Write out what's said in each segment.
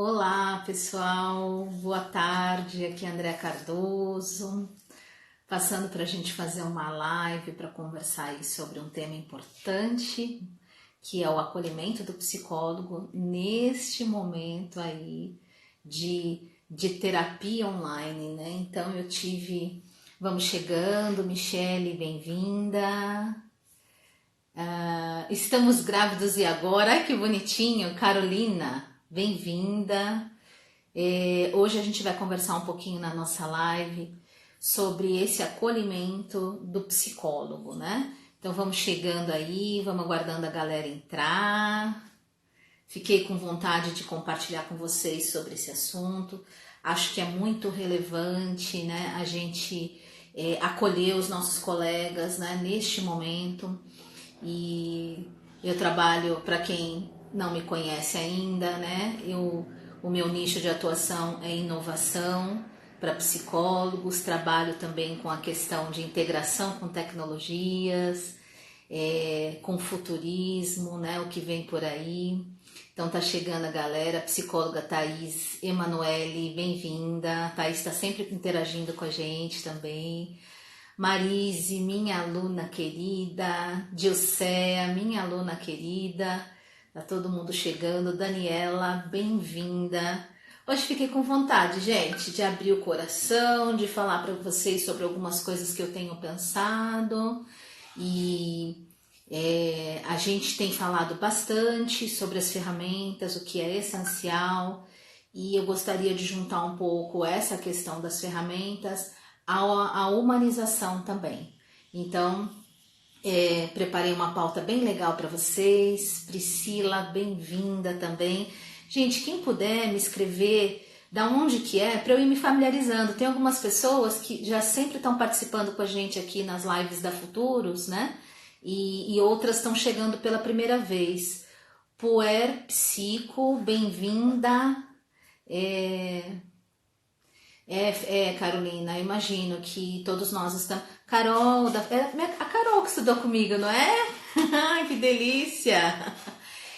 Olá, pessoal. Boa tarde. Aqui é André Cardoso, passando para a gente fazer uma live para conversar aí sobre um tema importante, que é o acolhimento do psicólogo neste momento aí de terapia online, né? Então vamos chegando, Michele, bem-vinda. Estamos grávidos e agora? Ai, que bonitinho, Carolina, bem-vinda. Hoje a gente vai conversar um pouquinho na nossa live sobre esse acolhimento do psicólogo, né? Então vamos chegando aí, vamos aguardando a galera entrar. Fiquei com vontade de compartilhar com vocês sobre esse assunto. Acho que é muito relevante, né? A gente acolher os nossos colegas, né? Neste momento. E eu trabalho, para quem não me conhece ainda, né? O meu nicho de atuação é inovação para psicólogos, trabalho também com a questão de integração com tecnologias, com futurismo, né? O que vem por aí. Então tá chegando a galera, a psicóloga Thaís Emanuele, bem-vinda. A Thaís está sempre interagindo com a gente também. Marise, minha aluna querida, Dilcea, minha aluna querida, tá todo mundo chegando, Daniela, bem-vinda. Hoje fiquei com vontade, gente, de abrir o coração, de falar para vocês sobre algumas coisas que eu tenho pensado e a gente tem falado bastante sobre as ferramentas, o que é essencial, e eu gostaria de juntar um pouco essa questão das ferramentas a humanização também. Então, preparei uma pauta bem legal para vocês. Priscila, bem-vinda também. Gente, quem puder me escrever da onde que é, para eu ir me familiarizando. Tem algumas pessoas que já sempre estão participando com a gente aqui nas lives da Futuros, né? E outras estão chegando pela primeira vez. Puer Psico, bem-vinda. Carolina, eu imagino que todos nós estamos. Carol, a Carol que estudou comigo, não é? Ai, que delícia!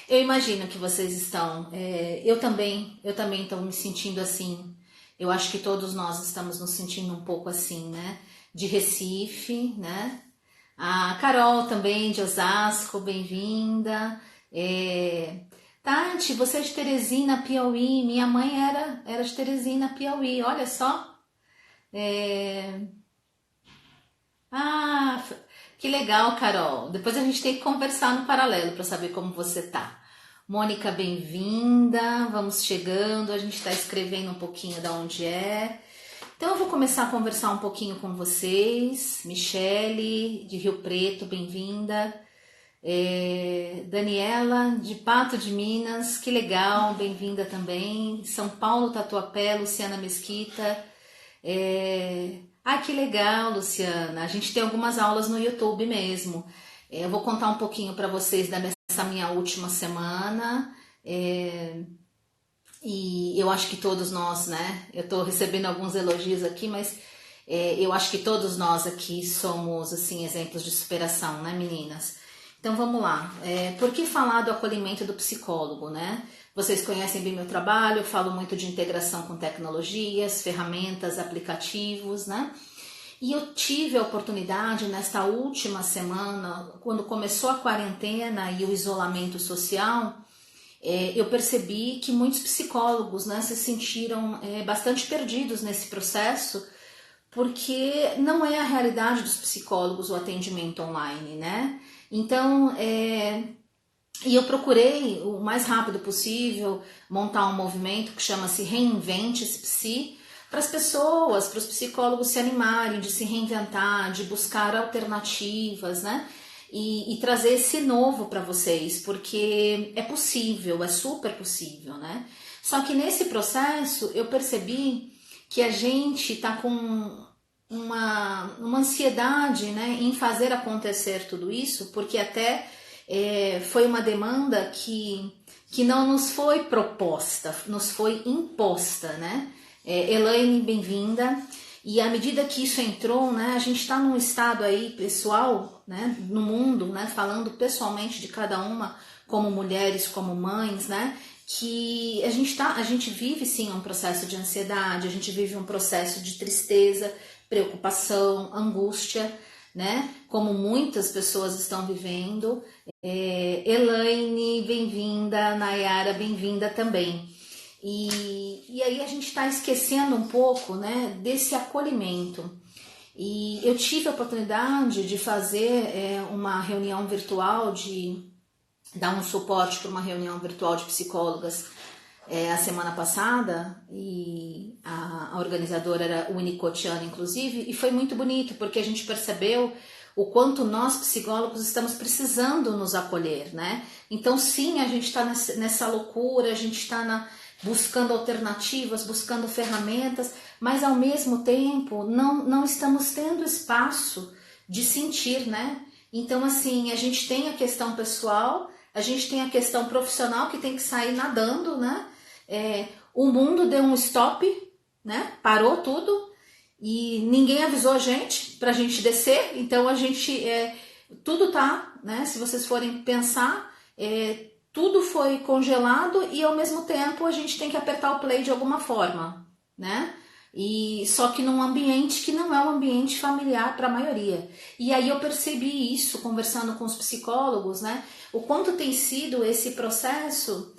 Eu imagino que vocês estão. Eu também estou me sentindo assim. Eu acho que todos nós estamos nos sentindo um pouco assim, né? De Recife, né? A Carol também, de Osasco, bem-vinda. Tati, você é de Teresina, Piauí. Minha mãe era de Teresina, Piauí. Olha só. Ah, que legal, Carol. Depois a gente tem que conversar no paralelo para saber como você tá. Mônica, bem-vinda. Vamos chegando. A gente está escrevendo um pouquinho da onde é. Então eu vou começar a conversar um pouquinho com vocês. Michele, de Rio Preto, bem-vinda. Daniela, de Pato de Minas, que legal, bem-vinda também. São Paulo, Tatuapé, Luciana Mesquita. Que legal, Luciana. A gente tem algumas aulas no YouTube mesmo. Eu vou contar um pouquinho para vocês dessa minha última semana. E eu acho que todos nós, né? Eu tô recebendo alguns elogios aqui, mas eu acho que todos nós aqui somos, assim, exemplos de superação, né, meninas? Então vamos lá. Por que falar do acolhimento do psicólogo, né? Vocês conhecem bem meu trabalho, eu falo muito de integração com tecnologias, ferramentas, aplicativos, né? E eu tive a oportunidade nesta última semana, quando começou a quarentena e o isolamento social, eu percebi que muitos psicólogos, né, se sentiram bastante perdidos nesse processo, porque não é a realidade dos psicólogos o atendimento online, né? Então, e eu procurei o mais rápido possível montar um movimento que chama-se Reinvente-se Psi, para as pessoas, para os psicólogos se animarem, de se reinventar, de buscar alternativas, né? E trazer esse novo para vocês, porque é possível, é super possível, né? Só que nesse processo eu percebi que a gente está com uma ansiedade, né, em fazer acontecer tudo isso, porque até foi uma demanda que não nos foi proposta, nos foi imposta, né? Elaine, bem-vinda. E à medida que isso entrou, né, a gente está num estado aí pessoal, né, no mundo, né, falando pessoalmente de cada uma, como mulheres, como mães, né, que a gente vive sim um processo de ansiedade, a gente vive um processo de tristeza, preocupação, angústia, né? Como muitas pessoas estão vivendo. Elaine, bem-vinda, Nayara, bem-vinda também. E aí a gente está esquecendo um pouco, né, desse acolhimento. E eu tive a oportunidade de fazer uma reunião virtual, de dar um suporte para uma reunião virtual de psicólogas a semana passada, e a organizadora era unicotiana, inclusive, e foi muito bonito, porque a gente percebeu o quanto nós psicólogos estamos precisando nos acolher, né? Então sim, a gente está nessa loucura, a gente está buscando alternativas, buscando ferramentas, mas ao mesmo tempo não estamos tendo espaço de sentir, né? Então assim, a gente tem a questão pessoal, a gente tem a questão profissional que tem que sair nadando, né? O mundo deu um stop, né? Parou tudo e ninguém avisou a gente pra gente descer, então a gente tudo tá, né? Se vocês forem pensar, tudo foi congelado e ao mesmo tempo a gente tem que apertar o play de alguma forma, né? E só que num ambiente que não é um ambiente familiar para a maioria. E aí eu percebi isso conversando com os psicólogos, né? O quanto tem sido esse processo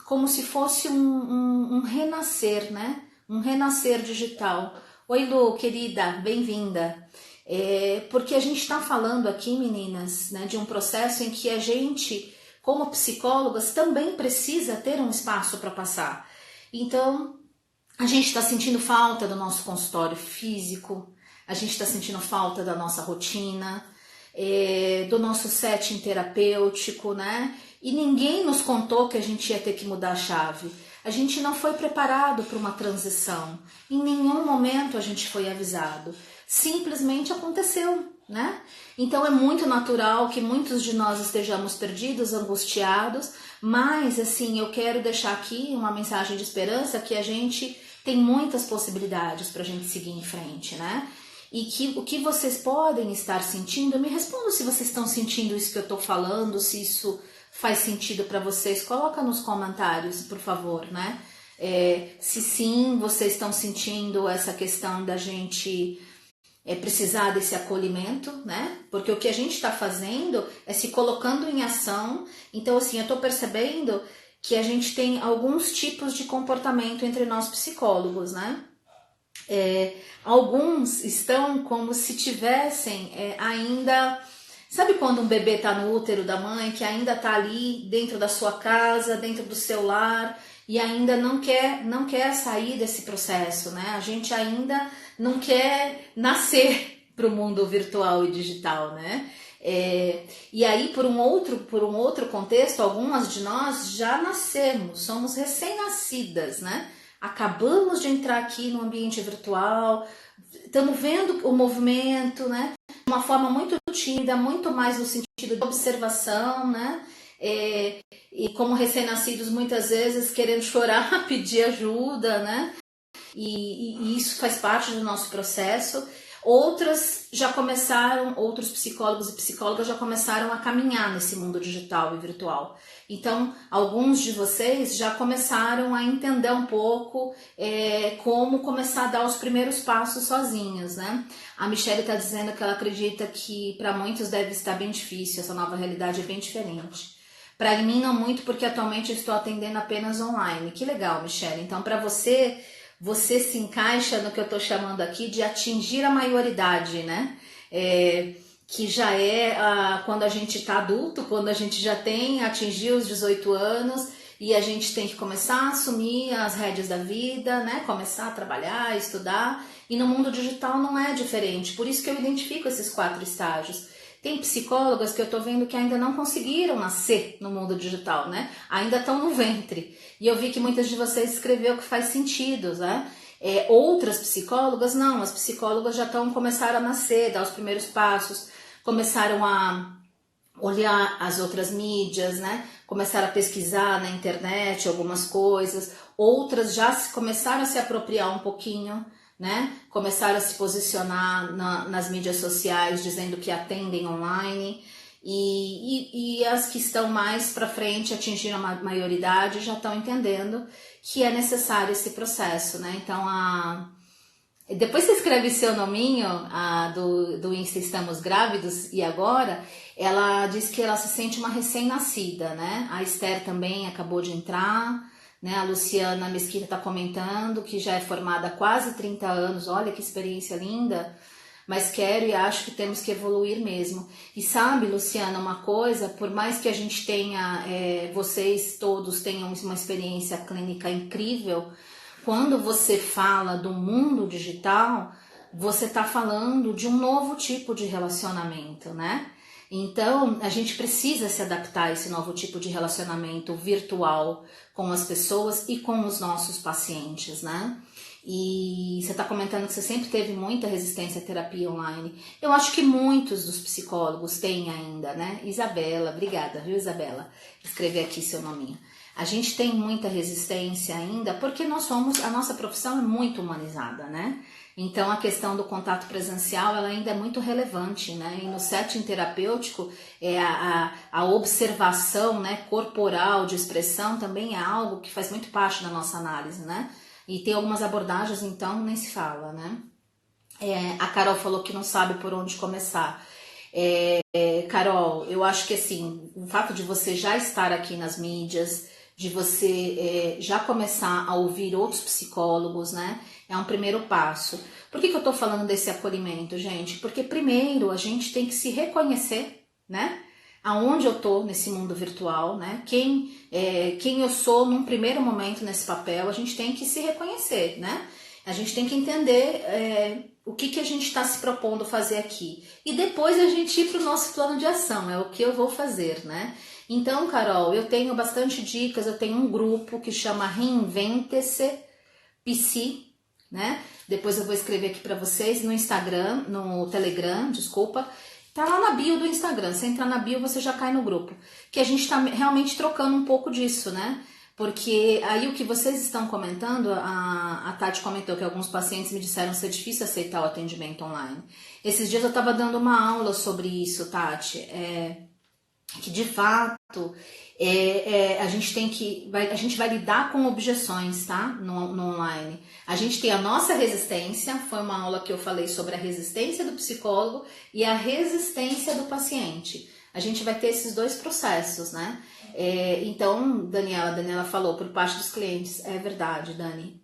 como se fosse um renascer, né? Um renascer digital. Oi Lu, querida, bem-vinda. Porque a gente está falando aqui, meninas, né, de um processo em que a gente, como psicólogas, também precisa ter um espaço para passar. Então, a gente está sentindo falta do nosso consultório físico, a gente está sentindo falta da nossa rotina, do nosso setting terapêutico, né? E ninguém nos contou que a gente ia ter que mudar a chave. A gente não foi preparado para uma transição. Em nenhum momento a gente foi avisado. Simplesmente aconteceu, né? Então é muito natural que muitos de nós estejamos perdidos, angustiados, mas assim, eu quero deixar aqui uma mensagem de esperança que a gente tem muitas possibilidades para a gente seguir em frente, né? E que o que vocês podem estar sentindo, me respondam se vocês estão sentindo isso que eu estou falando, se isso faz sentido para vocês, coloca nos comentários, por favor, né? Se sim, vocês estão sentindo essa questão da gente precisar desse acolhimento, né? Porque o que a gente está fazendo é se colocando em ação. Então, assim, eu estou percebendo que a gente tem alguns tipos de comportamento entre nós psicólogos, né? Alguns estão como se tivessem ainda... Sabe quando um bebê está no útero da mãe, que ainda está ali dentro da sua casa, dentro do seu lar, e ainda não quer sair desse processo, né? A gente ainda não quer nascer para o mundo virtual e digital, né? E aí, por um outro contexto, algumas de nós já nascemos, somos recém-nascidas, né? Acabamos de entrar aqui no ambiente virtual, estamos vendo o movimento, né? De uma forma muito tímida, muito mais no sentido de observação, né? E como recém-nascidos, muitas vezes querendo chorar, pedir ajuda, né? E isso faz parte do nosso processo. Outros psicólogos e psicólogas já começaram a caminhar nesse mundo digital e virtual. Então, alguns de vocês já começaram a entender um pouco como começar a dar os primeiros passos sozinhos, né? A Michelle está dizendo que ela acredita que para muitos deve estar bem difícil, essa nova realidade é bem diferente. Para mim não muito, porque atualmente eu estou atendendo apenas online. Que legal, Michelle. Então, para você se encaixa no que eu estou chamando aqui de atingir a maioridade, né? Que já quando a gente está adulto, quando a gente já atingiu os 18 anos e a gente tem que começar a assumir as rédeas da vida, né? Começar a trabalhar, estudar. E no mundo digital não é diferente. Por isso que eu identifico esses 4 estágios. Tem psicólogas que eu tô vendo que ainda não conseguiram nascer no mundo digital, né? Ainda estão no ventre. E eu vi que muitas de vocês escreveu que faz sentido, né? Outras psicólogas, não. As psicólogas já começaram a nascer, dar os primeiros passos, começaram a olhar as outras mídias, né? Começaram a pesquisar na internet algumas coisas. Outras já começaram a se apropriar um pouquinho, né? Começaram a se posicionar nas mídias sociais dizendo que atendem online. E as que estão mais para frente, atingindo a maioridade, já estão entendendo que é necessário esse processo, né? Então, depois você escreve seu nominho, do Insta Estamos Grávidos, e agora ela diz que ela se sente uma recém-nascida, né? A Esther também acabou de entrar, né? A Luciana Mesquita está comentando que já é formada há quase 30 anos, olha que experiência linda, mas quero e acho que temos que evoluir mesmo. E sabe, Luciana, uma coisa, por mais que a gente tenha, vocês todos tenham uma experiência clínica incrível, quando você fala do mundo digital, você está falando de um novo tipo de relacionamento, né? Então, a gente precisa se adaptar a esse novo tipo de relacionamento virtual com as pessoas e com os nossos pacientes, né? E você está comentando que você sempre teve muita resistência à terapia online. Eu acho que muitos dos psicólogos têm ainda, né? Isabela, obrigada, viu, Isabela? Escrever aqui seu nominho. A gente tem muita resistência ainda porque a nossa profissão é muito humanizada, né? Então a questão do contato presencial ela ainda é muito relevante, né? E no setting terapêutico a observação, né, corporal de expressão também é algo que faz muito parte da nossa análise, né? E tem algumas abordagens, então, nem se fala, né? A Carol falou que não sabe por onde começar. Carol, eu acho que assim, o fato de você já estar aqui nas mídias, de você já começar a ouvir outros psicólogos, né? É um primeiro passo. Por que eu tô falando desse acolhimento, gente? Porque primeiro a gente tem que se reconhecer, né? Aonde eu tô nesse mundo virtual, né? Quem eu sou num primeiro momento nesse papel, a gente tem que se reconhecer, né? A gente tem que entender o que a gente está se propondo fazer aqui. E depois a gente ir para o nosso plano de ação, é o que eu vou fazer, né? Então, Carol, eu tenho bastante dicas, eu tenho um grupo que chama Reinvente-se Psi, né? Depois eu vou escrever aqui para vocês no Instagram, no Telegram, desculpa. Tá lá na bio do Instagram, você entrar na bio você já cai no grupo. Que a gente tá realmente trocando um pouco disso, né? Porque aí o que vocês estão comentando, a Tati comentou que alguns pacientes me disseram ser difícil aceitar o atendimento online. Esses dias eu tava dando uma aula sobre isso, Tati, que de fato a gente vai lidar com objeções, tá? No online. A gente tem a nossa resistência, foi uma aula que eu falei sobre a resistência do psicólogo e a resistência do paciente. A gente vai ter esses dois processos, né? Então, Daniela falou por parte dos clientes, é verdade, Dani,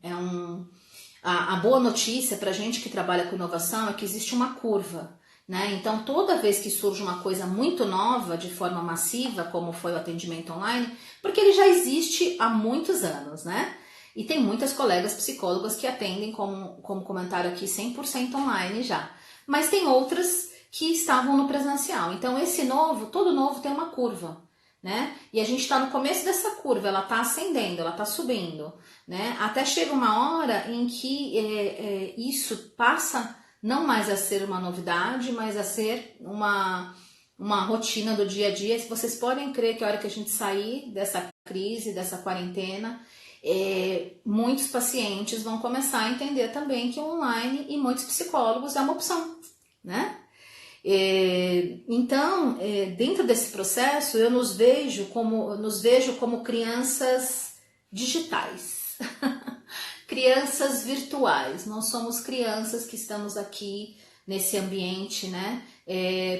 a boa notícia pra gente que trabalha com inovação é que existe uma curva, né? Então, toda vez que surge uma coisa muito nova, de forma massiva, como foi o atendimento online, porque ele já existe há muitos anos, né? E tem muitas colegas psicólogas que atendem, como comentaram aqui, 100% online já. Mas tem outras que estavam no presencial. Então, todo novo tem uma curva, né? E a gente está no começo dessa curva, ela está ascendendo, ela está subindo, né? Até chega uma hora em que isso passa não mais a ser uma novidade, mas a ser uma rotina do dia a dia. Vocês podem crer que a hora que a gente sair dessa crise, dessa quarentena, muitos pacientes vão começar a entender também que o online e muitos psicólogos é uma opção, né? Então, dentro desse processo, eu nos vejo como crianças digitais. Crianças virtuais, nós somos crianças que estamos aqui nesse ambiente, né,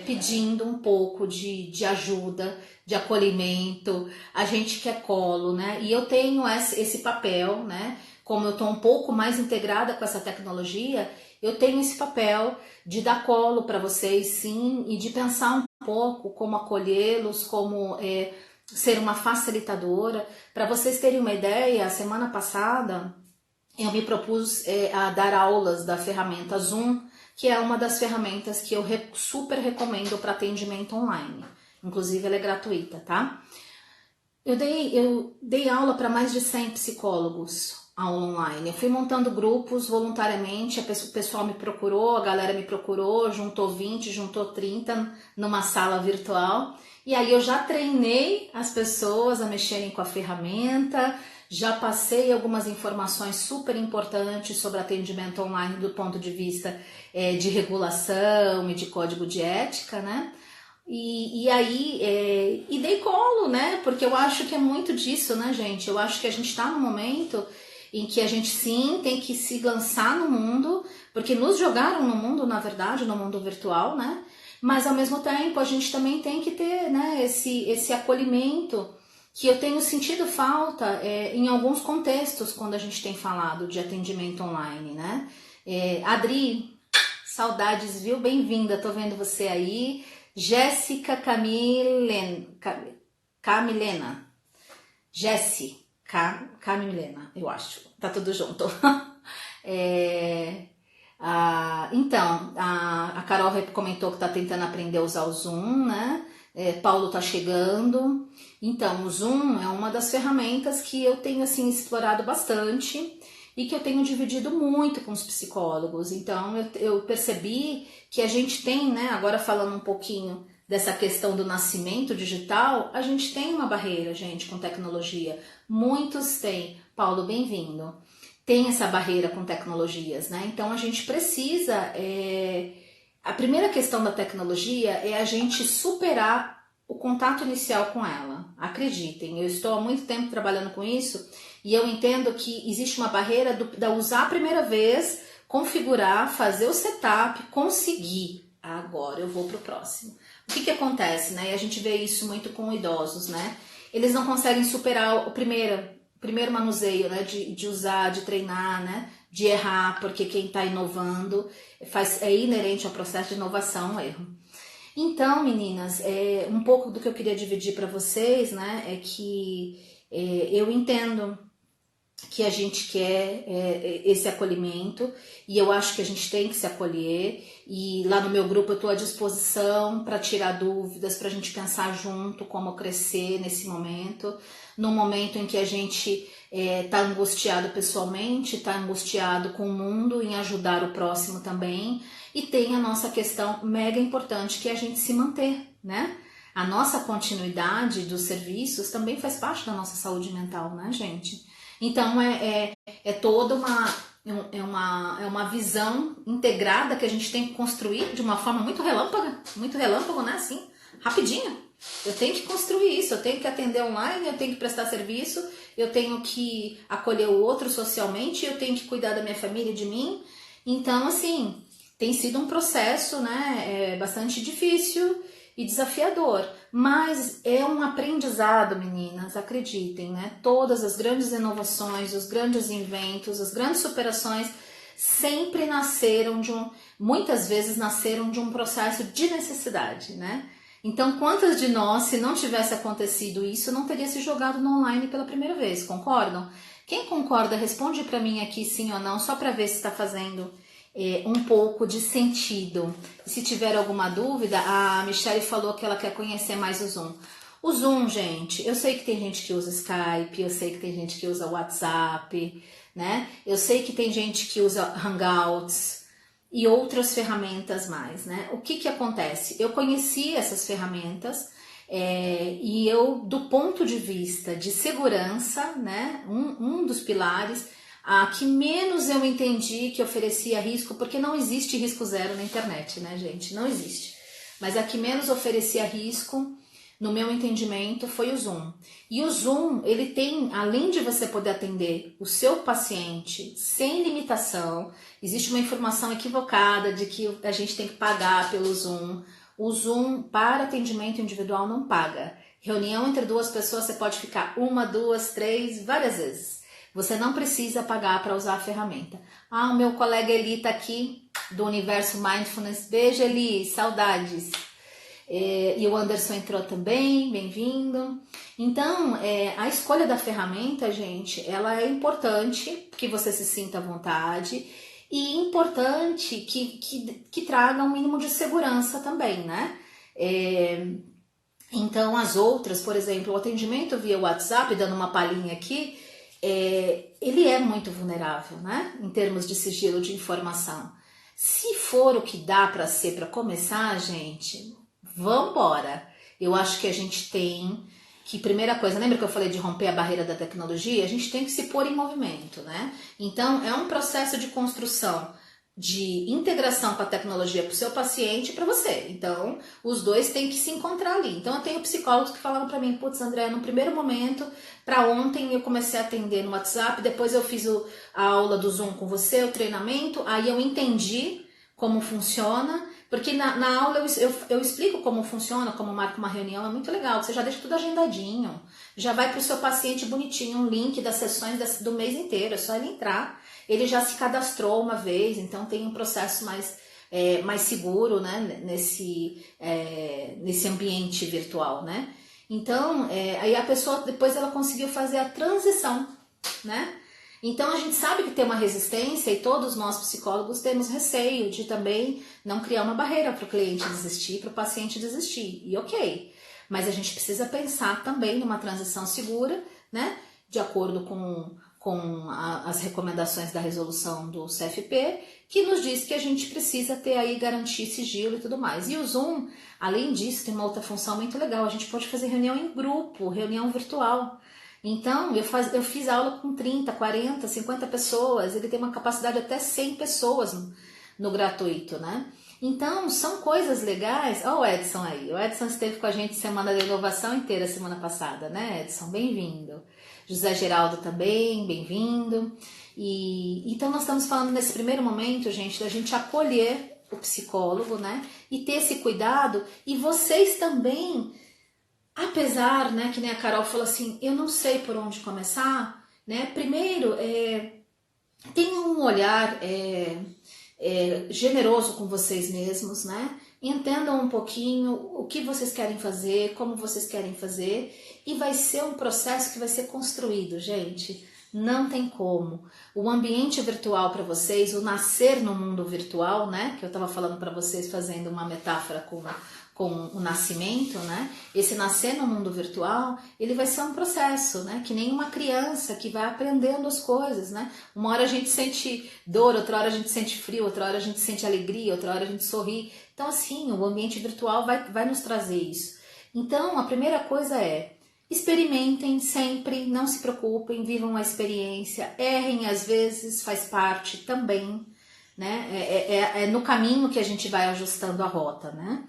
pedindo um pouco de ajuda, de acolhimento, a gente quer colo, né, e eu tenho esse papel, né, como eu estou um pouco mais integrada com essa tecnologia, eu tenho esse papel de dar colo para vocês, sim, e de pensar um pouco como acolhê-los, como ser uma facilitadora. Para vocês terem uma ideia, a semana passada eu me propus a dar aulas da ferramenta Zoom, que é uma das ferramentas que eu super recomendo para atendimento online. Inclusive, ela é gratuita, tá? Eu dei aula para mais de 100 psicólogos online. Eu fui montando grupos voluntariamente, o pessoal me procurou, a galera me procurou, juntou 20, juntou 30 numa sala virtual. E aí eu já treinei as pessoas a mexerem com a ferramenta, já passei algumas informações super importantes sobre atendimento online do ponto de vista de regulação e de código de ética, né? E aí, e dei colo, né? Porque eu acho que é muito disso, né, gente? Eu acho que a gente está num momento em que a gente sim tem que se lançar no mundo, porque nos jogaram no mundo, na verdade, no mundo virtual, né? Mas ao mesmo tempo a gente também tem que ter, né, esse acolhimento que eu tenho sentido falta em alguns contextos quando a gente tem falado de atendimento online, né? Adri, saudades, viu? Bem-vinda, tô vendo você aí. Jéssica Camilena. Camilena, eu acho. Tá tudo junto. Então, a Carol comentou que tá tentando aprender a usar o Zoom, né? Paulo tá chegando. Então, o Zoom é uma das ferramentas que eu tenho assim explorado bastante e que eu tenho dividido muito com os psicólogos. Então, eu percebi que a gente tem, né, agora falando um pouquinho dessa questão do nascimento digital, a gente tem uma barreira, gente, com tecnologia. Muitos têm. Paulo, bem-vindo. Tem essa barreira com tecnologias, né? Então, a gente precisa... A primeira questão da tecnologia é a gente superar o contato inicial com ela. Acreditem, eu estou há muito tempo trabalhando com isso e eu entendo que existe uma barreira da usar a primeira vez, configurar, fazer o setup, conseguir. Agora eu vou para o próximo. O que acontece, né? E a gente vê isso muito com idosos, né? Eles não conseguem superar o primeiro manuseio, né? De usar, de treinar, né? De errar, porque quem está inovando é inerente ao processo de inovação, o erro. Então, meninas, um pouco do que eu queria dividir para vocês, né, é que eu entendo que a gente quer esse acolhimento e eu acho que a gente tem que se acolher e lá no meu grupo eu estou à disposição para tirar dúvidas, para a gente pensar junto como crescer nesse momento, num momento em que a gente está angustiado pessoalmente, está angustiado com o mundo, em ajudar o próximo também, e tem a nossa questão mega importante que é a gente se manter, né? A nossa continuidade dos serviços também faz parte da nossa saúde mental, né, gente? Então toda uma visão integrada que a gente tem que construir de uma forma muito relâmpago, né? Assim, rapidinho. Eu tenho que construir isso, eu tenho que atender online, eu tenho que prestar serviço, eu tenho que acolher o outro socialmente, eu tenho que cuidar da minha família e de mim. Então, assim, tem sido um processo, né, bastante difícil e desafiador, mas é um aprendizado, meninas, acreditem, né? Todas as grandes inovações, os grandes inventos, as grandes superações sempre muitas vezes nasceram de um processo de necessidade, né? Então, quantas de nós, se não tivesse acontecido isso, não teria se jogado no online pela primeira vez, concordam? Quem concorda, responde para mim aqui sim ou não, só para ver se está fazendo um pouco de sentido. Se tiver alguma dúvida, a Michelle falou que ela quer conhecer mais o Zoom. O Zoom, gente, eu sei que tem gente que usa Skype, eu sei que tem gente que usa WhatsApp, né? Eu sei que tem gente que usa Hangouts e outras ferramentas mais, né? O que acontece? Eu conheci essas ferramentas e eu, do ponto de vista de segurança, né? Um dos pilares, a que menos eu entendi que oferecia risco, porque não existe risco zero na internet, né, gente? Não existe. Mas a que menos oferecia risco, no meu entendimento, foi o Zoom. E o Zoom, ele tem, além de você poder atender o seu paciente sem limitação, existe uma informação equivocada de que a gente tem que pagar pelo Zoom. O Zoom, para atendimento individual, não paga. Reunião entre duas pessoas, você pode ficar 1, 2, 3, várias vezes. Você não precisa pagar para usar a ferramenta. Ah, o meu colega Eli tá aqui, do Universo Mindfulness. Beijo, Eli, saudades. E o Anderson entrou também, bem-vindo. Então, a escolha da ferramenta, gente, ela é importante que você se sinta à vontade e importante que traga um mínimo de segurança também, né? Então, as outras, por exemplo, o atendimento via WhatsApp, dando uma palhinha aqui, ele é muito vulnerável, né? Em termos de sigilo de informação. Se for o que dá para ser para começar, gente, vambora. Eu acho que a gente tem que, primeira coisa, lembra que eu falei de romper a barreira da tecnologia? A gente tem que se pôr em movimento, né? Então, é um processo de construção de integração com a tecnologia para o seu paciente e para você. Então, os dois têm que se encontrar ali. Então, eu tenho psicólogos que falaram para mim, putz, André, no primeiro momento, para ontem eu comecei a atender no WhatsApp, depois eu fiz a aula do Zoom com você, o treinamento, aí eu entendi como funciona, porque na aula eu explico como funciona, como marca uma reunião, é muito legal, você já deixa tudo agendadinho, já vai para o seu paciente bonitinho, um link das sessões do mês inteiro, é só ele entrar. Ele já se cadastrou uma vez, então tem um processo mais seguro, né, nesse ambiente virtual, né? Então, aí a pessoa, depois ela conseguiu fazer a transição, né? Então, a gente sabe que tem uma resistência e todos nós psicólogos temos receio de também não criar uma barreira para o cliente desistir, para o paciente desistir, e ok. Mas a gente precisa pensar também numa transição segura, né? De acordo com as recomendações da resolução do CFP, que nos diz que a gente precisa ter aí garantia, sigilo e tudo mais. E o Zoom, além disso, tem uma outra função muito legal, a gente pode fazer reunião em grupo, reunião virtual. Então, eu fiz aula com 30, 40, 50 pessoas, ele tem uma capacidade até 100 pessoas no gratuito, né? Então, são coisas legais. Olha o Edson aí, o Edson esteve com a gente semana da inovação inteira, semana passada, né, Edson? Bem-vindo. José Geraldo também, bem-vindo. E então nós estamos falando nesse primeiro momento, gente, da gente acolher o psicólogo, né? E ter esse cuidado. E vocês também, apesar, né, que nem a Carol falou assim, eu não sei por onde começar, né? Primeiro, tenham um olhar generoso com vocês mesmos, né? Entendam um pouquinho o que vocês querem fazer, como vocês querem fazer, e vai ser um processo que vai ser construído, gente. Não tem como. O ambiente virtual para vocês, o nascer no mundo virtual, né? Que eu estava falando para vocês, fazendo uma metáfora com o nascimento, né? Esse nascer no mundo virtual, ele vai ser um processo, né? Que nem uma criança que vai aprendendo as coisas, né? Uma hora a gente sente dor, outra hora a gente sente frio, outra hora a gente sente alegria, outra hora a gente sorri. Então, assim, o ambiente virtual vai nos trazer isso. Então, a primeira coisa experimentem sempre, não se preocupem, vivam a experiência, errem às vezes, faz parte também, né? É no caminho que a gente vai ajustando a rota, né?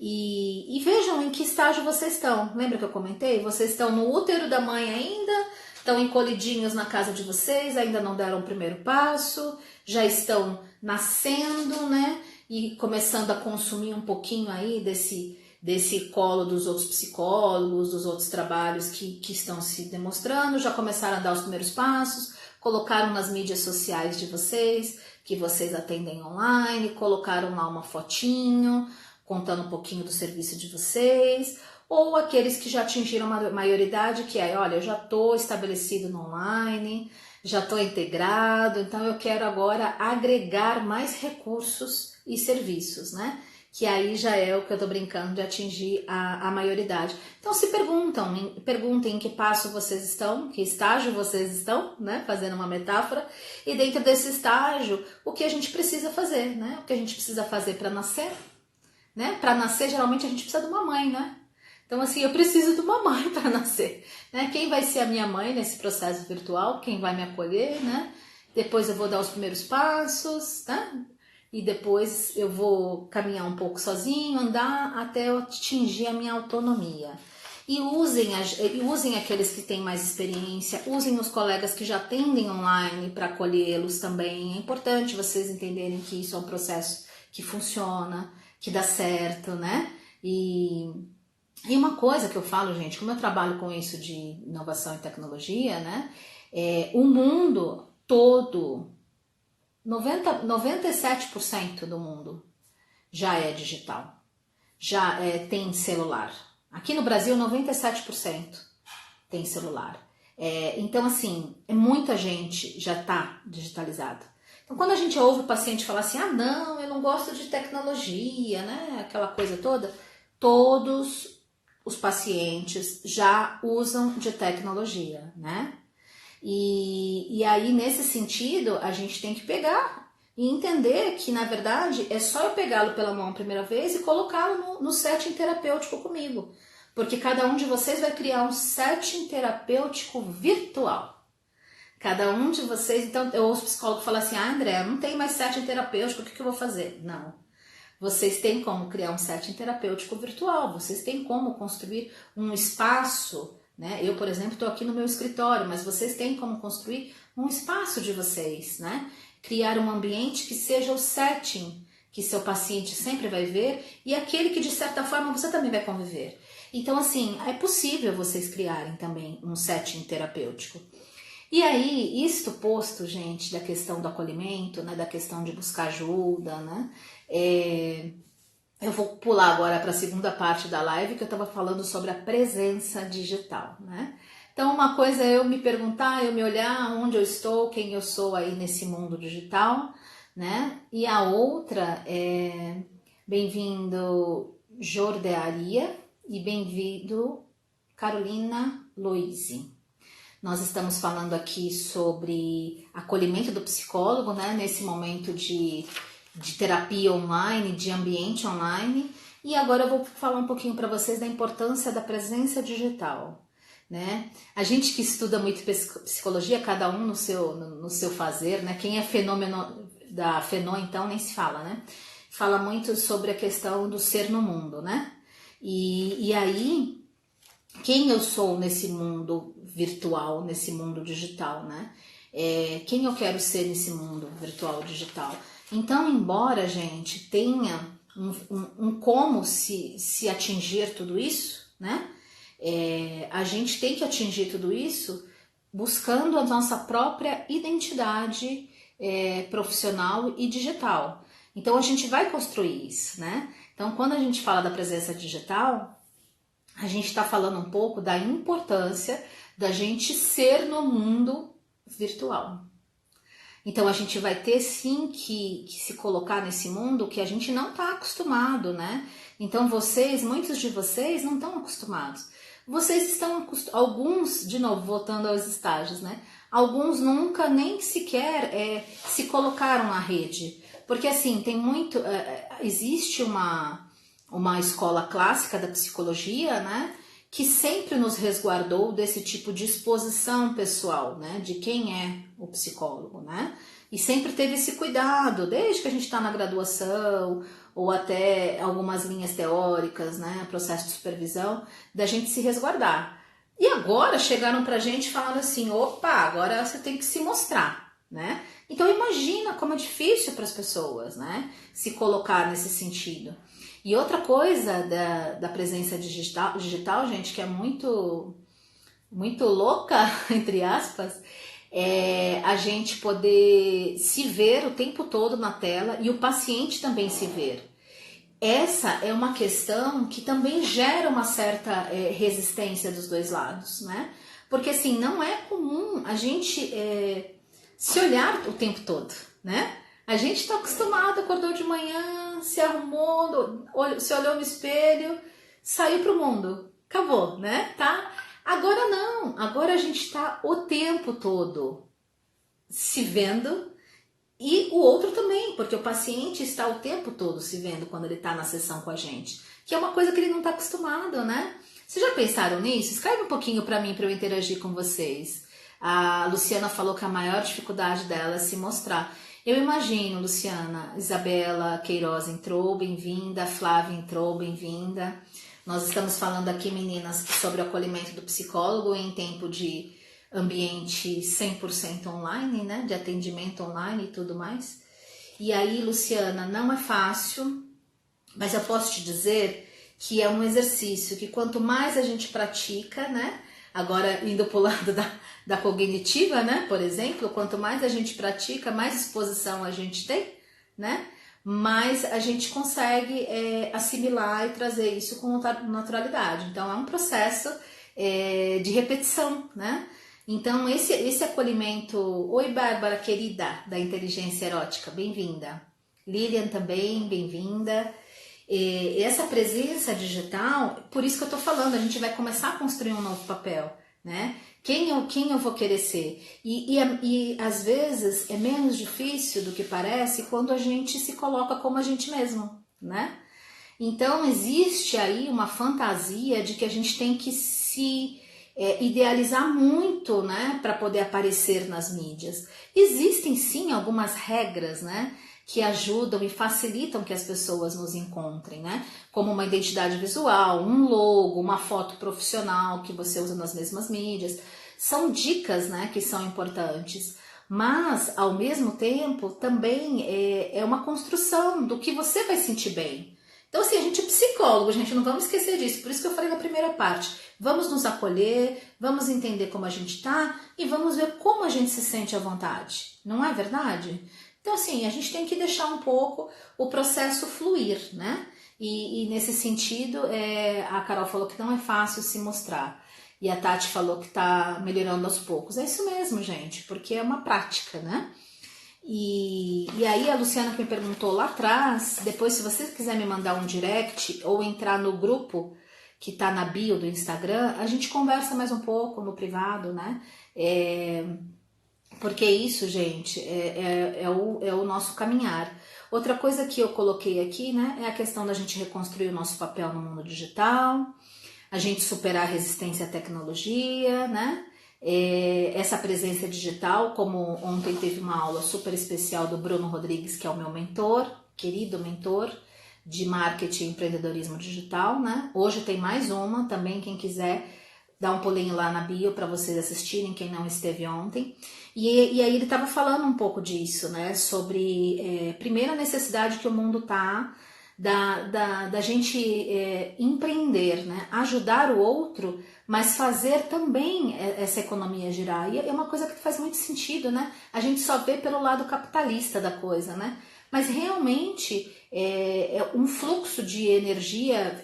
E vejam em que estágio vocês estão. Lembra que eu comentei? Vocês estão no útero da mãe ainda, estão encolhidinhos na casa de vocês, ainda não deram o primeiro passo, já estão nascendo, né? E começando a consumir um pouquinho aí desse colo dos outros psicólogos, dos outros trabalhos que estão se demonstrando, já começaram a dar os primeiros passos, colocaram nas mídias sociais de vocês, que vocês atendem online, colocaram lá uma fotinho, contando um pouquinho do serviço de vocês, ou aqueles que já atingiram a maioridade, que olha, eu já estou estabelecido no online, já estou integrado, então eu quero agora agregar mais recursos e serviços, né? Que aí já é o que eu estou brincando de atingir a maioridade. Então se perguntem em que passo vocês estão, que estágio vocês estão, né? Fazendo uma metáfora, e dentro desse estágio, o que a gente precisa fazer, né? O que a gente precisa fazer para nascer, né? Para nascer, geralmente a gente precisa de uma mãe, né? Então, assim, eu preciso de uma mãe para nascer, né? Quem vai ser a minha mãe nesse processo virtual? Quem vai me acolher, né? Depois eu vou dar os primeiros passos, né? E depois eu vou caminhar um pouco sozinho, andar até eu atingir a minha autonomia. E usem aqueles que têm mais experiência, usem os colegas que já atendem online para acolhê-los também. É importante vocês entenderem que isso é um processo que funciona, que dá certo, né? E uma coisa que eu falo, gente, como eu trabalho com isso de inovação e tecnologia, né? O mundo todo, 97% do mundo já é digital, já tem celular. Aqui no Brasil, 97% tem celular. Então, assim, muita gente já está digitalizada. Então, quando a gente ouve o paciente falar assim, não, eu não gosto de tecnologia, né? Aquela coisa toda, todos os pacientes já usam de tecnologia, né? E aí, nesse sentido, a gente tem que pegar e entender que, na verdade, é só eu pegá-lo pela mão a primeira vez e colocá-lo no setting terapêutico comigo. Porque cada um de vocês vai criar um setting terapêutico virtual. Cada um de vocês, então eu ouço psicólogo falar assim, André, não tem mais setting terapêutico, o que eu vou fazer? Não. Vocês têm como criar um setting terapêutico virtual, vocês têm como construir um espaço, né? Eu, por exemplo, estou aqui no meu escritório, mas vocês têm como construir um espaço de vocês, né? Criar um ambiente que seja o setting que seu paciente sempre vai ver e aquele que de certa forma você também vai conviver. Então, assim, é possível vocês criarem também um setting terapêutico. E aí, isto posto, gente, da questão do acolhimento, né, da questão de buscar ajuda, né, eu vou pular agora para a segunda parte da live que eu estava falando sobre a presença digital, né. Então, uma coisa é eu me perguntar, eu me olhar onde eu estou, quem eu sou aí nesse mundo digital, né, e a outra é bem-vindo Jordearia e bem-vindo Carolina Loise. Nós estamos falando aqui sobre acolhimento do psicólogo, né, nesse momento de terapia online, de ambiente online. E agora eu vou falar um pouquinho para vocês da importância da presença digital, né? A gente que estuda muito psicologia, cada um no seu fazer, né? Quem é fenômeno da Fenô, então, nem se fala, né? Fala muito sobre a questão do ser no mundo, né? E aí, quem eu sou nesse mundo virtual, nesse mundo digital, né? Quem eu quero ser nesse mundo virtual digital. Então, embora, gente, tenha um como se atingir tudo isso, né? A gente tem que atingir tudo isso buscando a nossa própria identidade profissional e digital. Então, a gente vai construir isso, né? Então, quando a gente fala da presença digital, a gente está falando um pouco da importância da gente ser no mundo virtual. Então a gente vai ter sim que se colocar nesse mundo que a gente não está acostumado, né? Então muitos de vocês não estão acostumados. Vocês estão, alguns, de novo, voltando aos estágios, né? Alguns nunca nem sequer se colocaram na rede. Porque assim, tem muito, existe uma escola clássica da psicologia, né, que sempre nos resguardou desse tipo de exposição pessoal, né, de quem é o psicólogo, né, e sempre teve esse cuidado, desde que a gente está na graduação, ou até algumas linhas teóricas, né, processo de supervisão, da gente se resguardar. E agora chegaram pra gente falando assim, opa, agora você tem que se mostrar, né. Então imagina como é difícil para as pessoas, né, se colocar nesse sentido. E outra coisa da presença digital, gente, que é muito, muito louca, entre aspas, é a gente poder se ver o tempo todo na tela e o paciente também se ver. Essa é uma questão que também gera uma certa resistência dos dois lados, né? Porque assim, não é comum a gente se olhar o tempo todo, né? A gente está acostumado, acordou de manhã, se arrumou, se olhou no espelho, saiu para o mundo, acabou, né? Tá? Agora não, agora a gente está o tempo todo se vendo e o outro também, porque o paciente está o tempo todo se vendo quando ele está na sessão com a gente, que é uma coisa que ele não está acostumado, né? Vocês já pensaram nisso? Escreve um pouquinho para mim, para eu interagir com vocês. A Luciana falou que a maior dificuldade dela é se mostrar. Eu imagino, Luciana. Isabela Queiroz entrou, bem-vinda. Flávia entrou, bem-vinda. Nós estamos falando aqui, meninas, sobre o acolhimento do psicólogo em tempo de ambiente 100% online, né? De atendimento online e tudo mais. E aí, Luciana, não é fácil, mas eu posso te dizer que é um exercício que quanto mais a gente pratica, né? Agora, indo para o lado da cognitiva, né? Por exemplo, quanto mais a gente pratica, mais exposição a gente tem, né? Mais a gente consegue assimilar e trazer isso com naturalidade. Então, é um processo de repetição, né? Então, esse acolhimento... Oi, Bárbara, querida, da inteligência erótica, bem-vinda. Lilian também, bem-vinda. Essa presença digital, por isso que eu tô falando, a gente vai começar a construir um novo papel, né? Quem eu vou querer ser? E às vezes é menos difícil do que parece quando a gente se coloca como a gente mesmo, né? Então existe aí uma fantasia de que a gente tem que se idealizar muito, né, para poder aparecer nas mídias. Existem sim algumas regras, né, que ajudam e facilitam que as pessoas nos encontrem, né? Como uma identidade visual, um logo, uma foto profissional que você usa nas mesmas mídias. São dicas, né, que são importantes. Mas, ao mesmo tempo, também é uma construção do que você vai sentir bem. Então, assim, a gente é psicólogo, gente, não vamos esquecer disso. Por isso que eu falei na primeira parte. Vamos nos acolher, vamos entender como a gente tá e vamos ver como a gente se sente à vontade. Não é verdade? Então, assim, a gente tem que deixar um pouco o processo fluir, né? E nesse sentido, a Carol falou que não é fácil se mostrar. E a Tati falou que tá melhorando aos poucos. É isso mesmo, gente, porque é uma prática, né? E aí a Luciana que me perguntou lá atrás, depois se você quiser me mandar um direct ou entrar no grupo que tá na bio do Instagram, a gente conversa mais um pouco no privado, né? Porque isso, gente, é o nosso caminhar. Outra coisa que eu coloquei aqui, né, é a questão da gente reconstruir o nosso papel no mundo digital, a gente superar a resistência à tecnologia, né? Essa presença digital, como ontem teve uma aula super especial do Bruno Rodrigues, que é o meu mentor, querido mentor de marketing e empreendedorismo digital, né? Hoje tem mais uma também, quem quiser dá um pulinho lá na bio para vocês assistirem, quem não esteve ontem. E aí ele estava falando um pouco disso, né? Sobre, primeiro, a necessidade que o mundo tá da gente empreender, né? Ajudar o outro, mas fazer também essa economia girar. E é uma coisa que faz muito sentido, né? A gente só vê pelo lado capitalista da coisa, né? Mas realmente é um fluxo de energia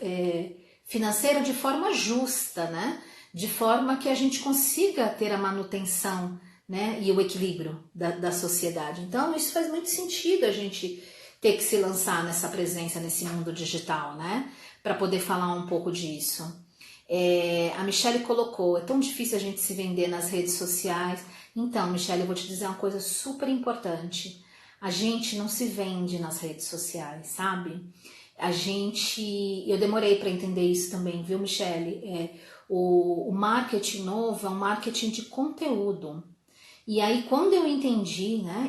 financeira de forma justa, né? De forma que a gente consiga ter a manutenção, né? E o equilíbrio da sociedade. Então, isso faz muito sentido a gente ter que se lançar nessa presença nesse mundo digital, né? Para poder falar um pouco disso. A Michelle colocou, é tão difícil a gente se vender nas redes sociais. Então, Michelle, eu vou te dizer uma coisa super importante. A gente não se vende nas redes sociais, sabe? Eu demorei para entender isso também, viu, Michelle? O marketing novo é um marketing de conteúdo. E aí, quando eu entendi, né?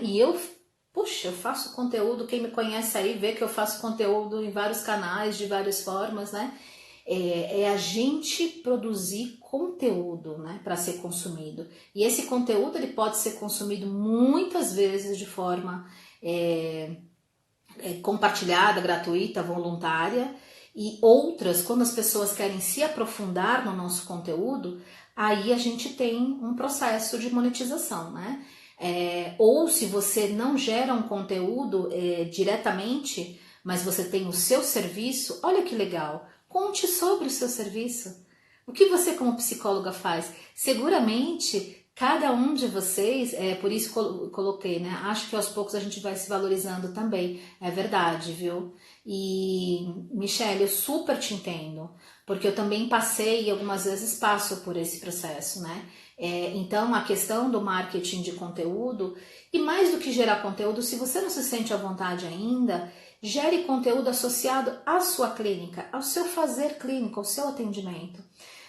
Puxa, eu faço conteúdo, quem me conhece aí vê que eu faço conteúdo em vários canais, de várias formas, né? A gente produzir conteúdo, né, para ser consumido. E esse conteúdo ele pode ser consumido muitas vezes de forma compartilhada, gratuita, voluntária, e outras, quando as pessoas querem se aprofundar no nosso conteúdo, aí a gente tem um processo de monetização, né? Ou se você não gera um conteúdo diretamente, mas você tem o seu serviço, olha que legal, conte sobre o seu serviço. O que você como psicóloga faz? Seguramente cada um de vocês, por isso coloquei, né? Acho que aos poucos a gente vai se valorizando também. É verdade, viu? E, Michelle, eu super te entendo, porque eu também passei e algumas vezes passo por esse processo, né? Então, a questão do marketing de conteúdo, e mais do que gerar conteúdo, se você não se sente à vontade ainda, gere conteúdo associado à sua clínica, ao seu fazer clínico, ao seu atendimento.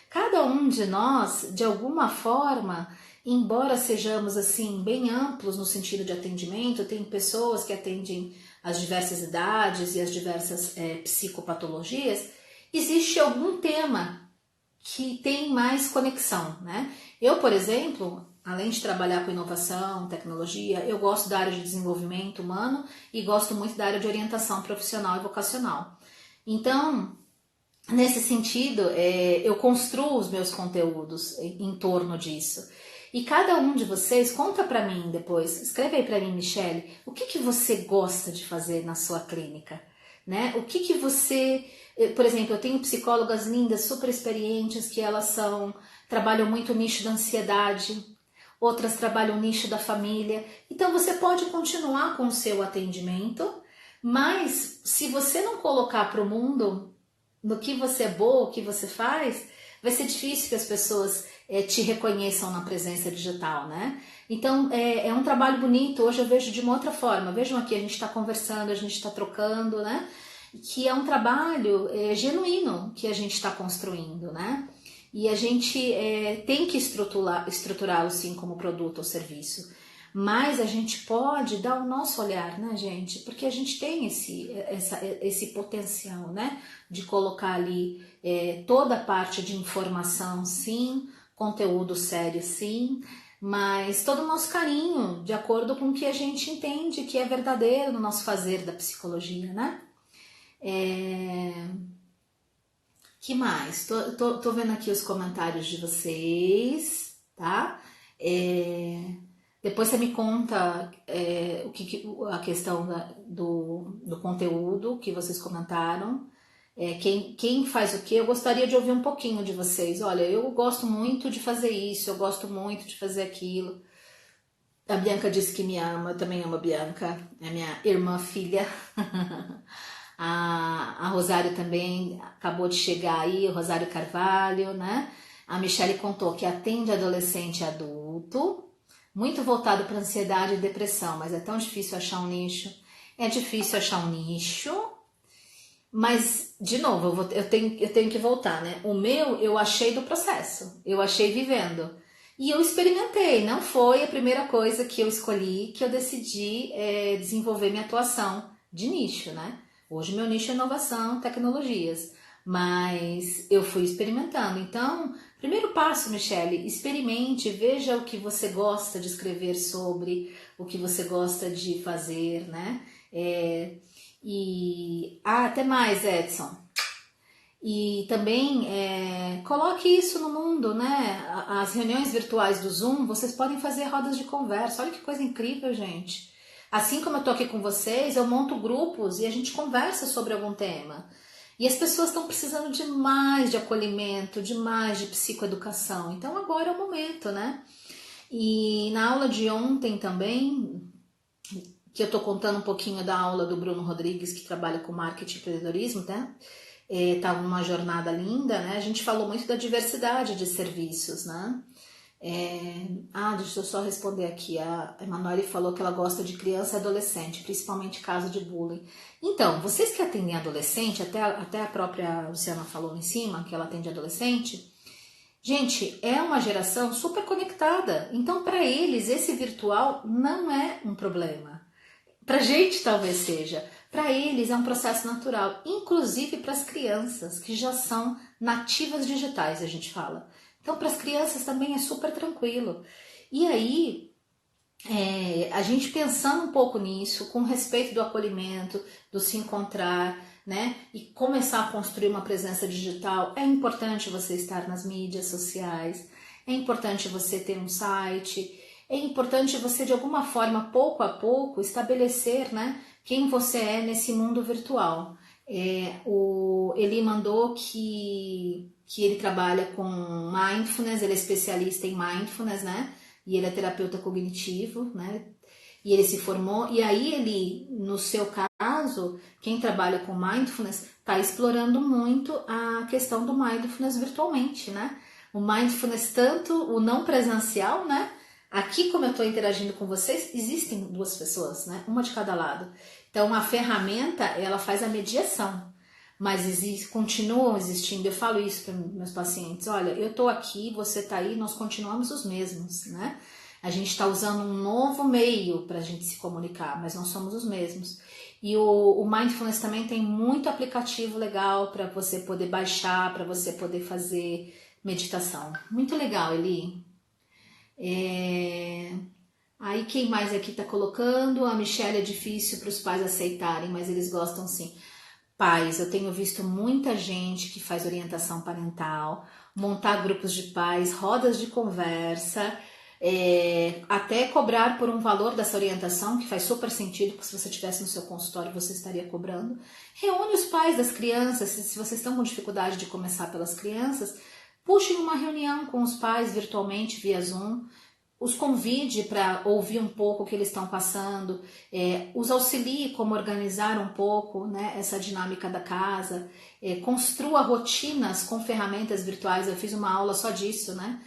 Cada um de nós, de alguma forma, embora sejamos assim bem amplos no sentido de atendimento, tem pessoas que atendem as diversas idades e as diversas psicopatologias, existe algum tema que tem mais conexão, né? Eu, por exemplo, além de trabalhar com inovação, tecnologia, eu gosto da área de desenvolvimento humano e gosto muito da área de orientação profissional e vocacional. Então, nesse sentido, eu construo os meus conteúdos em torno disso. E cada um de vocês, conta para mim depois, escreve aí para mim, Michelle, o que você gosta de fazer na sua clínica? Né? O que você... Por exemplo, eu tenho psicólogas lindas, super experientes, que elas trabalham muito o nicho da ansiedade, outras trabalham o nicho da família. Então você pode continuar com o seu atendimento, mas se você não colocar para o mundo no que você é boa, o que você faz, vai ser difícil que as pessoas te reconheçam na presença digital, né? Então é um trabalho bonito. Hoje eu vejo de uma outra forma. Vejam aqui, a gente está conversando, a gente está trocando, né? Que é um trabalho genuíno que a gente está construindo, né? E a gente tem que estruturá-lo sim como produto ou serviço. Mas a gente pode dar o nosso olhar, né, gente? Porque a gente tem esse potencial, né? De colocar ali toda a parte de informação, sim, conteúdo sério, sim, mas todo o nosso carinho, de acordo com o que a gente entende que é verdadeiro no nosso fazer da psicologia, né? Que mais? Tô vendo aqui os comentários de vocês, tá? Depois você me conta a questão do conteúdo que vocês comentaram. Quem faz o quê? Eu gostaria de ouvir um pouquinho de vocês. Olha, eu gosto muito de fazer isso, eu gosto muito de fazer aquilo. A Bianca disse que me ama, eu também amo a Bianca, é minha irmã filha. A Rosário também acabou de chegar aí, o Rosário Carvalho, né? A Michelle contou que atende adolescente e adulto, muito voltado para ansiedade e depressão, mas é tão difícil achar um nicho. É difícil achar um nicho, mas, de novo, eu tenho que voltar, né? O meu eu achei do processo, eu achei vivendo. E eu experimentei, não foi a primeira coisa que eu escolhi, que eu decidi desenvolver minha atuação de nicho, né? Hoje meu nicho é inovação, tecnologias, mas eu fui experimentando. Então, primeiro passo, Michele, experimente, veja o que você gosta de escrever sobre, o que você gosta de fazer, né? Até mais, Edson. E também coloque isso no mundo, né? As reuniões virtuais do Zoom, vocês podem fazer rodas de conversa. Olha que coisa incrível, gente. Assim como eu tô aqui com vocês, eu monto grupos e a gente conversa sobre algum tema. E as pessoas estão precisando de mais de acolhimento, de mais de psicoeducação. Então agora é o momento, né? E na aula de ontem também, que eu tô contando um pouquinho da aula do Bruno Rodrigues, que trabalha com marketing e empreendedorismo, né? Estava uma jornada linda, né? A gente falou muito da diversidade de serviços, né? Deixa eu só responder aqui. A Emanuele falou que ela gosta de criança e adolescente, principalmente caso de bullying. Então, vocês que atendem adolescente, até a própria Luciana falou em cima, que ela atende adolescente, gente, é uma geração super conectada. Então, para eles, esse virtual não é um problema. Para a gente talvez seja, para eles é um processo natural, inclusive para as crianças que já são nativas digitais, a gente fala. Então para as crianças também é super tranquilo. E aí, a gente pensando um pouco nisso, com respeito do acolhimento, do se encontrar, né, e começar a construir uma presença digital, é importante você estar nas mídias sociais, é importante você ter um site, é importante você, de alguma forma, pouco a pouco, estabelecer, né, quem você é nesse mundo virtual. Ele mandou que ele trabalha com mindfulness, ele é especialista em mindfulness, né, e ele é terapeuta cognitivo, né, e ele se formou, e aí ele, no seu caso, quem trabalha com mindfulness, está explorando muito a questão do mindfulness virtualmente, né, o mindfulness tanto o não presencial, né, aqui, como eu estou interagindo com vocês, existem duas pessoas, né? Uma de cada lado. Então, a ferramenta, ela faz a mediação, mas continuam existindo. Eu falo isso para meus pacientes. Olha, eu estou aqui, você está aí, nós continuamos os mesmos, né? A gente está usando um novo meio para a gente se comunicar, mas nós somos os mesmos. E o Mindfulness também tem muito aplicativo legal para você poder baixar, para você poder fazer meditação. Muito legal, Eli. Aí quem mais aqui tá colocando? A Michelle, é difícil para os pais aceitarem, mas eles gostam sim. Pais, eu tenho visto muita gente que faz orientação parental, montar grupos de pais, rodas de conversa, até cobrar por um valor dessa orientação, que faz super sentido, porque se você estivesse no seu consultório, você estaria cobrando. Reúne os pais das crianças, se vocês estão com dificuldade de começar pelas crianças, puxem uma reunião com os pais virtualmente, via Zoom, os convide para ouvir um pouco o que eles estão passando, os auxilie como organizar um pouco, né, essa dinâmica da casa, construa rotinas com ferramentas virtuais. Eu fiz uma aula só disso, né,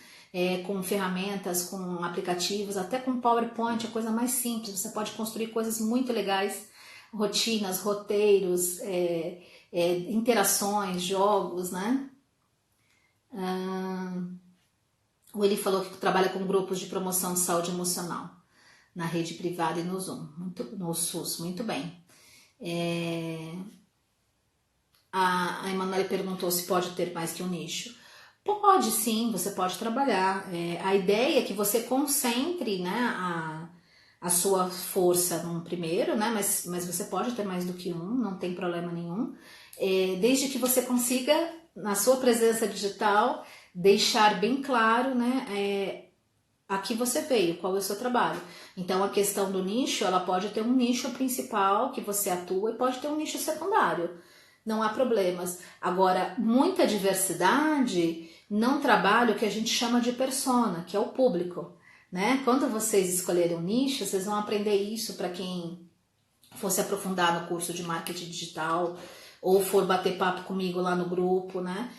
com ferramentas, com aplicativos, até com PowerPoint, a coisa mais simples. Você pode construir coisas muito legais, rotinas, roteiros, interações, jogos, né? O Eli falou que trabalha com grupos de promoção de saúde emocional na rede privada e no Zoom, no SUS, muito bem. A Emanuele perguntou se pode ter mais que um nicho. Pode sim, você pode trabalhar. A ideia é que você concentre, né, a sua força num primeiro, né, mas você pode ter mais do que um, não tem problema nenhum. Desde que você consiga, na sua presença digital, deixar bem claro, né, a que você veio, qual é o seu trabalho. Então a questão do nicho, ela pode ter um nicho principal que você atua e pode ter um nicho secundário. Não há problemas. Agora, muita diversidade não trabalha o que a gente chama de persona, que é o público, né? Quando vocês escolherem um nicho, vocês vão aprender isso para quem for se aprofundar no curso de marketing digital ou for bater papo comigo lá no grupo, né?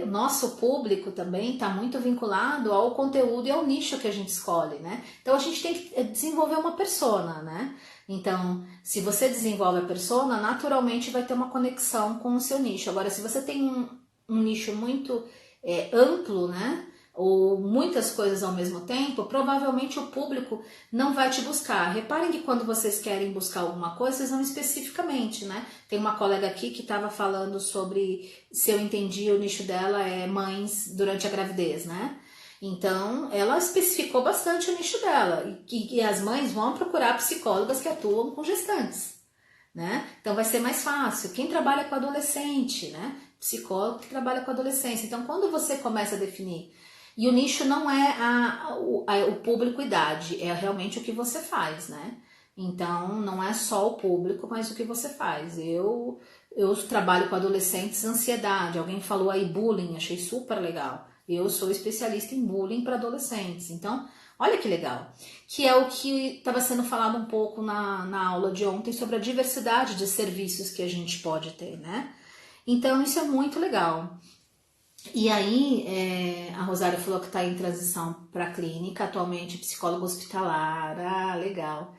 Nosso público também está muito vinculado ao conteúdo e ao nicho que a gente escolhe, né? Então a gente tem que desenvolver uma persona, né? Então, se você desenvolve a persona, naturalmente vai ter uma conexão com o seu nicho. Agora, se você tem um nicho muito amplo, né? Ou muitas coisas ao mesmo tempo, provavelmente o público não vai te buscar. Reparem que quando vocês querem buscar alguma coisa, vocês vão especificamente, né? Tem uma colega aqui que estava falando sobre, se eu entendi, o nicho dela é mães durante a gravidez, né? Então, ela especificou bastante o nicho dela. E as mães vão procurar psicólogas que atuam com gestantes, né? Então, vai ser mais fácil. Quem trabalha com adolescente, né? Psicólogo que trabalha com adolescência. Então, quando você começa a definir, e o nicho não é o público idade, é realmente o que você faz, né? Então, não é só o público, mas o que você faz. Eu trabalho com adolescentes, ansiedade. Alguém falou aí bullying, achei super legal. Eu sou especialista em bullying para adolescentes. Então, olha que legal. Que é o que estava sendo falado um pouco na aula de ontem sobre a diversidade de serviços que a gente pode ter, né? Então, isso é muito legal. E aí, a Rosária falou que está em transição para clínica, atualmente psicólogo hospitalar. Ah, legal.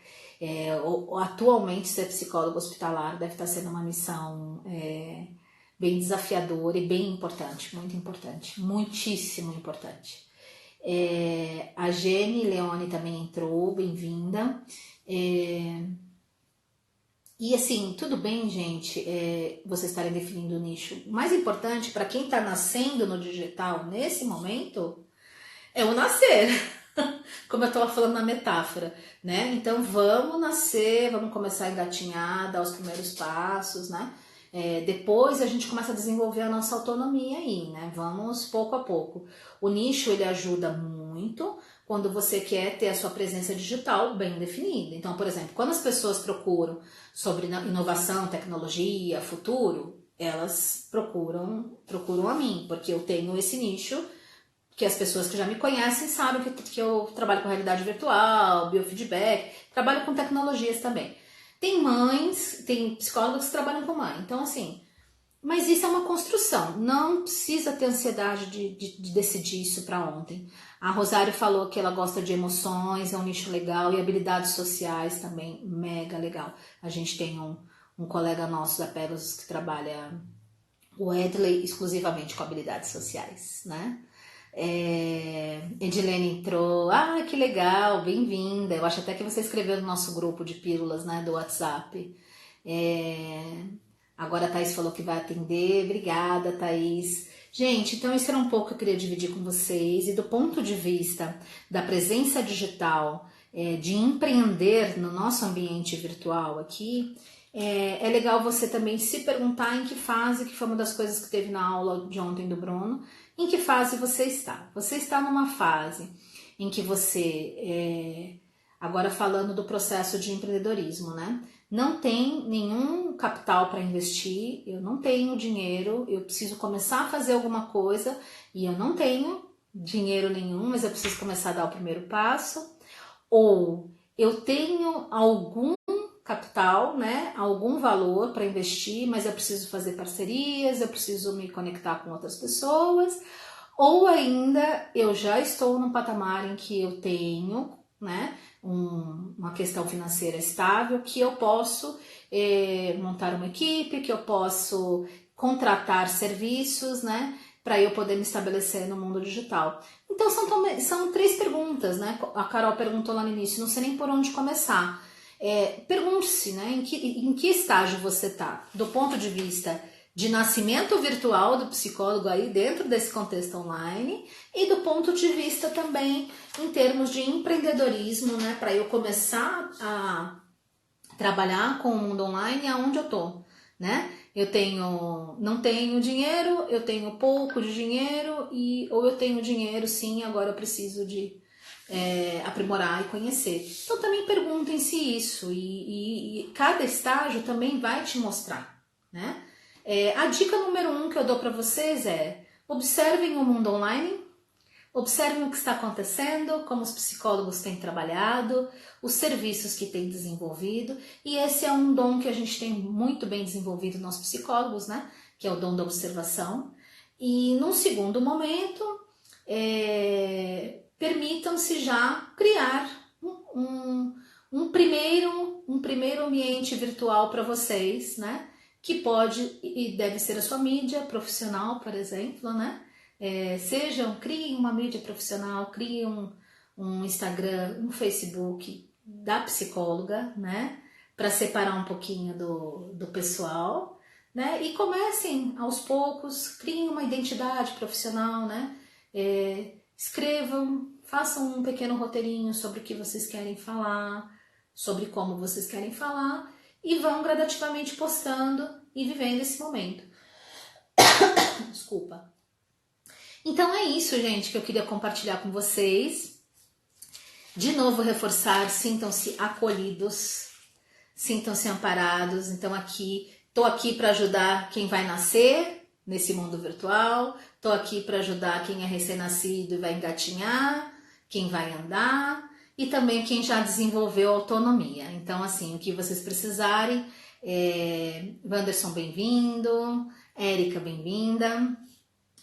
Atualmente ser psicólogo hospitalar deve estar sendo uma missão bem desafiadora e bem importante, muito importante, muitíssimo importante. A Jenny Leone também entrou, bem-vinda. E assim, tudo bem, gente, vocês estarem definindo o nicho. O mais importante para quem está nascendo no digital nesse momento é o nascer. Como eu estava falando na metáfora, né? Então vamos nascer, vamos começar a engatinhar, dar os primeiros passos, né? Depois a gente começa a desenvolver a nossa autonomia aí, né? Vamos pouco a pouco. O nicho, ele ajuda muito quando você quer ter a sua presença digital bem definida. Então, por exemplo, quando as pessoas procuram sobre inovação, tecnologia, futuro, elas procuram a mim, porque eu tenho esse nicho que as pessoas que já me conhecem sabem que eu trabalho com realidade virtual, biofeedback, trabalho com tecnologias também. Tem mães, tem psicólogos que trabalham com mãe, então assim, mas isso é uma construção, não precisa ter ansiedade de decidir isso para ontem. A Rosário falou que ela gosta de emoções, é um nicho legal, e habilidades sociais também, mega legal. A gente tem um colega nosso da Pegasus que trabalha, o Edley, exclusivamente com habilidades sociais, né? Edilene entrou, que legal, bem-vinda. Eu acho até que você escreveu no nosso grupo de pílulas, né, do WhatsApp. Agora a Thaís falou que vai atender, obrigada, Thaís. Gente, então isso era um pouco que eu queria dividir com vocês, e do ponto de vista da presença digital, de empreender no nosso ambiente virtual aqui, é legal você também se perguntar em que fase, que foi uma das coisas que teve na aula de ontem do Bruno, em que fase você está. Você está numa fase em que você, agora falando do processo de empreendedorismo, né? Não tem nenhum capital para investir, eu não tenho dinheiro, eu preciso começar a fazer alguma coisa e eu não tenho dinheiro nenhum, mas eu preciso começar a dar o primeiro passo. Ou eu tenho algum capital, né, algum valor para investir, mas eu preciso fazer parcerias, eu preciso me conectar com outras pessoas, ou ainda eu já estou num patamar em que eu tenho, né, uma questão financeira estável, que eu posso montar uma equipe, que eu posso contratar serviços, né, para eu poder me estabelecer no mundo digital? Então são 3 perguntas, né? A Carol perguntou lá no início, não sei nem por onde começar. Pergunte-se, né, em que estágio você está, do ponto de vista de nascimento virtual do psicólogo aí dentro desse contexto online e do ponto de vista também em termos de empreendedorismo, né, para eu começar a trabalhar com o mundo online aonde eu tô, né? Não tenho dinheiro, eu tenho pouco de dinheiro ou eu tenho dinheiro sim, agora eu preciso de aprimorar e conhecer. Então também perguntem-se isso e cada estágio também vai te mostrar, né? A dica número 1 que eu dou para vocês é: observem o mundo online, observem o que está acontecendo, como os psicólogos têm trabalhado, os serviços que têm desenvolvido, e esse é um dom que a gente tem muito bem desenvolvido nós psicólogos, né? Que é o dom da observação. E num segundo momento, permitam-se já criar um primeiro ambiente virtual para vocês, né? Que pode e deve ser a sua mídia profissional, por exemplo, né? Criem uma mídia profissional, criem um Instagram, um Facebook da psicóloga, né? Para separar um pouquinho do pessoal, né? E comecem aos poucos, criem uma identidade profissional, né? Escrevam, façam um pequeno roteirinho sobre o que vocês querem falar, sobre como vocês querem falar e vão gradativamente postando e vivendo esse momento. Desculpa. Então é isso, gente, que eu queria compartilhar com vocês. De novo, reforçar, sintam-se acolhidos, sintam-se amparados. Então estou aqui para ajudar quem vai nascer nesse mundo virtual, estou aqui para ajudar quem é recém-nascido e vai engatinhar, quem vai andar e também quem já desenvolveu autonomia. Então, assim, o que vocês precisarem, Wanderson, bem-vindo, Érica, bem-vinda.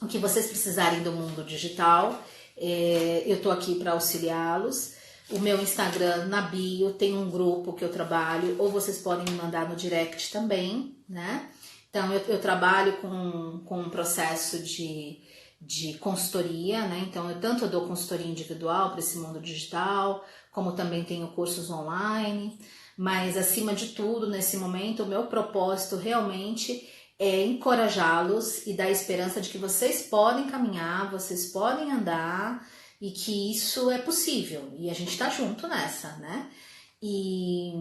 O que vocês precisarem do mundo digital, eu estou aqui para auxiliá-los. O meu Instagram, na bio, tem um grupo que eu trabalho, ou vocês podem me mandar no direct também, né? Então, eu trabalho com um processo de consultoria, né? Então, eu dou consultoria individual para esse mundo digital, como também tenho cursos online, mas acima de tudo, nesse momento, o meu propósito realmente é encorajá-los e dar esperança de que vocês podem caminhar, vocês podem andar e que isso é possível e a gente tá junto nessa, né? E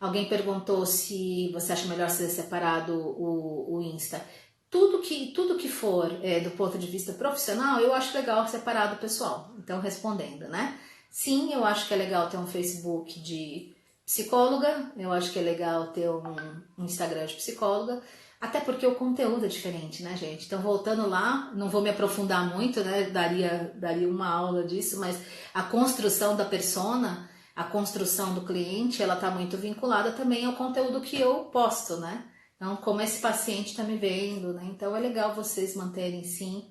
alguém perguntou se você acha melhor ser separado o Insta. Tudo que for do ponto de vista profissional, eu acho legal separado o pessoal. Então, respondendo, né? Sim, eu acho que é legal ter um Facebook de psicóloga, eu acho que é legal ter um Instagram de psicóloga, até porque o conteúdo é diferente, né, gente? Então, voltando lá, não vou me aprofundar muito, né? Daria uma aula disso, mas a construção da persona, a construção do cliente, ela tá muito vinculada também ao conteúdo que eu posto, né? Então, como esse paciente está me vendo, né? Então, é legal vocês manterem, sim,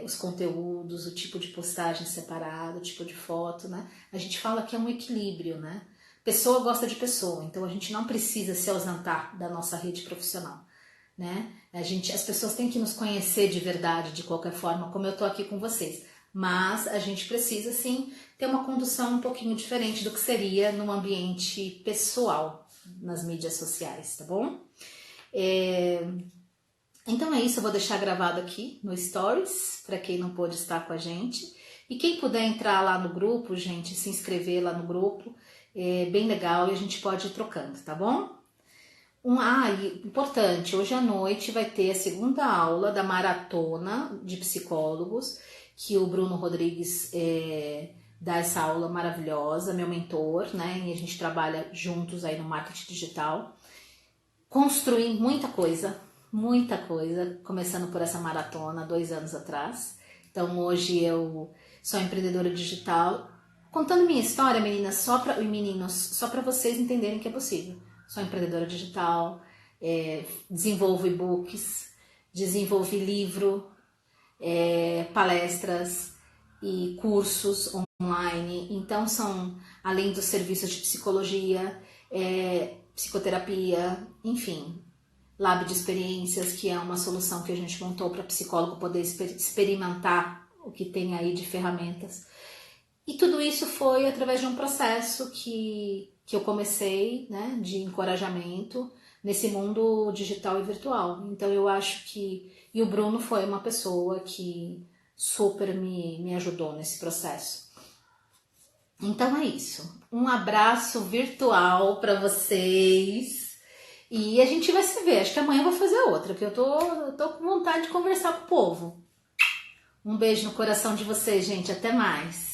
os conteúdos, o tipo de postagem separado, o tipo de foto, né? A gente fala que é um equilíbrio, né? Pessoa gosta de pessoa, então a gente não precisa se ausentar da nossa rede profissional, né? As pessoas têm que nos conhecer de verdade, de qualquer forma, como eu tô aqui com vocês. Mas a gente precisa, sim, ter uma condução um pouquinho diferente do que seria num ambiente pessoal, nas mídias sociais, tá bom? Então é isso, eu vou deixar gravado aqui no Stories, para quem não pôde estar com a gente. E quem puder entrar lá no grupo, gente, se inscrever lá no grupo, é bem legal e a gente pode ir trocando, tá bom? E importante, hoje à noite vai ter a segunda aula da maratona de psicólogos, que o Bruno Rodrigues dá essa aula maravilhosa, meu mentor, né? E a gente trabalha juntos aí no marketing digital. Construí muita coisa, começando por essa maratona 2 anos atrás. Então hoje eu sou empreendedora digital, contando minha história, meninas, e meninos, só para vocês entenderem que é possível. Sou empreendedora digital, desenvolvo e-books, desenvolvi livro, palestras e cursos online. Então são, além dos serviços de psicologia, psicoterapia, enfim, Lab de Experiências, que é uma solução que a gente montou para psicólogo poder experimentar o que tem aí de ferramentas. E tudo isso foi através de um processo que eu comecei, né, de encorajamento nesse mundo digital e virtual. Então eu acho que... E o Bruno foi uma pessoa que super me ajudou nesse processo. Então é isso. Um abraço virtual para vocês. E a gente vai se ver. Acho que amanhã eu vou fazer outra, porque eu tô com vontade de conversar com o povo. Um beijo no coração de vocês, gente. Até mais.